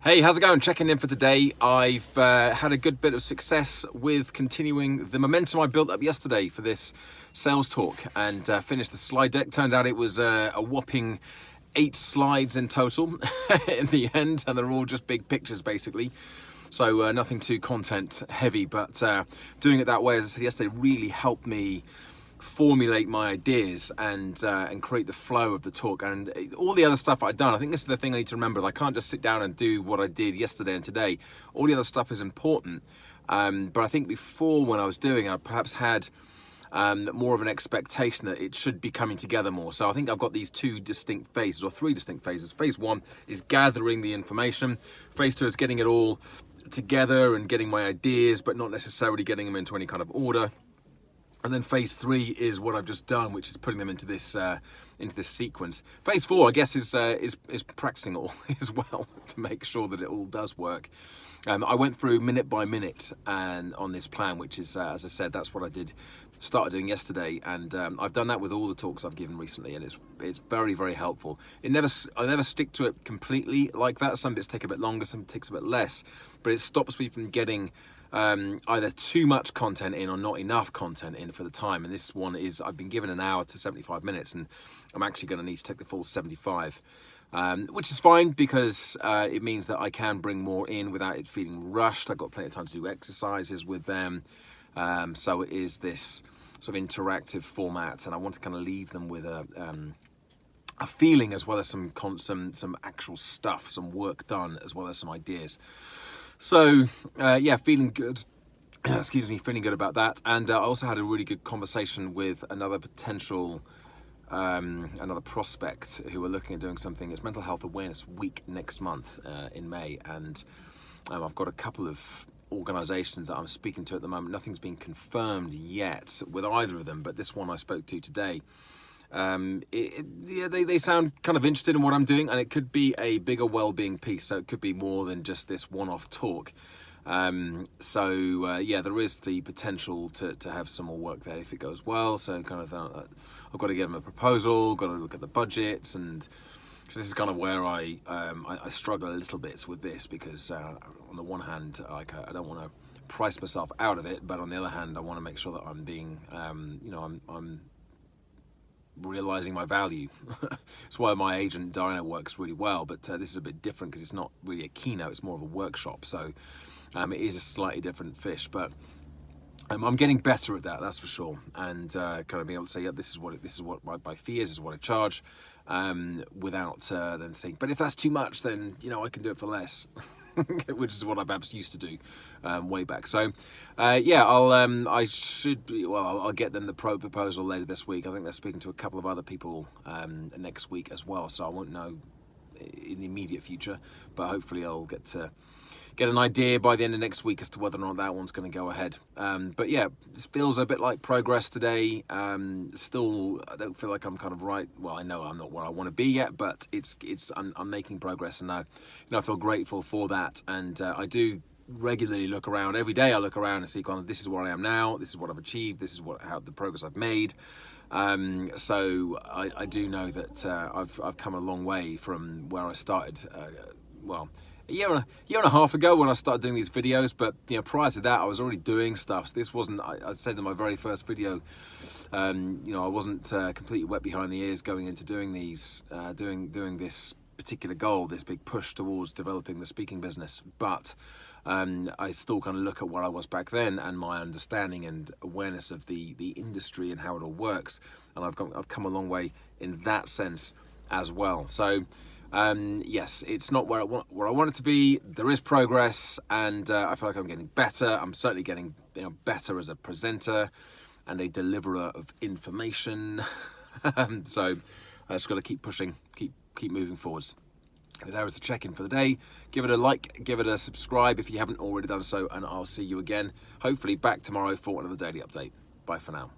Hey, how's it going? Checking in for today. I've had a good bit of success with continuing the momentum I built up yesterday for this sales talk and finished the slide deck. Turned out it was a whopping 8 slides in total in the end, and they're all just big pictures basically. So nothing too content heavy, but doing it that way, as I said yesterday, really helped me formulate my ideas and create the flow of the talk and all the other stuff I've done. I think this is the thing I need to remember, that I can't just sit down and do what I did yesterday and today. All the other stuff is important, but I think before, when I was doing it, I perhaps had more of an expectation that it should be coming together more. So I think I've got these 2 distinct phases, or 3 distinct phases. Phase 1 is gathering the information. Phase 2 is getting it all together and getting my ideas, but not necessarily getting them into any kind of order. And then phase 3 is what I've just done, which is putting them into this sequence. Phase 4, I guess, is practicing all as well to make sure that it all does work. I went through minute by minute and on this plan, which is, as I said, that's what I started doing yesterday, and I've done that with all the talks I've given recently, and it's very, very helpful. I never stick to it completely like that. Some bits take a bit longer, some takes a bit less, but it stops me from getting either too much content in or not enough content in for the time. And this one is, I've been given an hour to 75 minutes, and I'm actually going to need to take the full 75, which is fine, because it means that I can bring more in without it feeling rushed. I've got plenty of time to do exercises with them, so it is this sort of interactive format, and I want to kind of leave them with a feeling, as well as some actual stuff, some work done, as well as some ideas. So yeah, feeling good. Excuse me, feeling good about that. And I also had a really good conversation with another potential, another prospect who are looking at doing something. It's Mental Health Awareness Week next month in May, and I've got a couple of organisations that I'm speaking to at the moment. Nothing's been confirmed yet with either of them, but this one I spoke to today. They sound kind of interested in what I'm doing, and it could be a bigger well-being piece, so it could be more than just this one-off talk. Yeah, there is the potential to have some more work there if it goes well. So kind of I've got to give them a proposal, got to look at the budgets, and so this is kind of where I struggle a little bit with this, because on the one hand, like, I don't want to price myself out of it, but on the other hand, I want to make sure that I'm being I'm realizing my value. It's why my agent Diana works really well, but this is a bit different, because it's not really a keynote, it's more of a workshop, so it is a slightly different fish, but I'm getting better at that, that's for sure, and kind of being able to say, yeah, this is what my fee is, this is what I charge, without then think, but if that's too much, then I can do it for less. Which is what I perhaps used to do way back. So yeah, I'll get them the proposal later this week. I think they're speaking to a couple of other people next week as well, so I won't know in the immediate future, but hopefully I'll get an idea by the end of next week as to whether or not that one's going to go ahead. But yeah, this feels a bit like progress today. Still, I don't feel like I'm kind of right. Well, I know I'm not where I want to be yet, but I'm making progress, and I feel grateful for that. And I do regularly look around. Every day I look around and see kind of, this is where I am now. This is what I've achieved. This is how the progress I've made. So I do know that I've come a long way from where I started. A year and a half ago when I started doing these videos, but prior to that I was already doing stuff. So this wasn't, I said in my very first video, I wasn't completely wet behind the ears going into doing these, doing this particular goal, this big push towards developing the speaking business. But I still kind of look at where I was back then, and my understanding and awareness of the industry and how it all works, and I've come a long way in that sense as well. So yes, it's not where I want it to be. There is progress, and I feel like I'm getting better. I'm certainly getting better as a presenter and a deliverer of information. So I just got to keep pushing, keep moving forwards. There is the check-in for the day. Give it a like, give it a subscribe if you haven't already done so, and I'll see you again, hopefully back tomorrow for another daily update. Bye for now.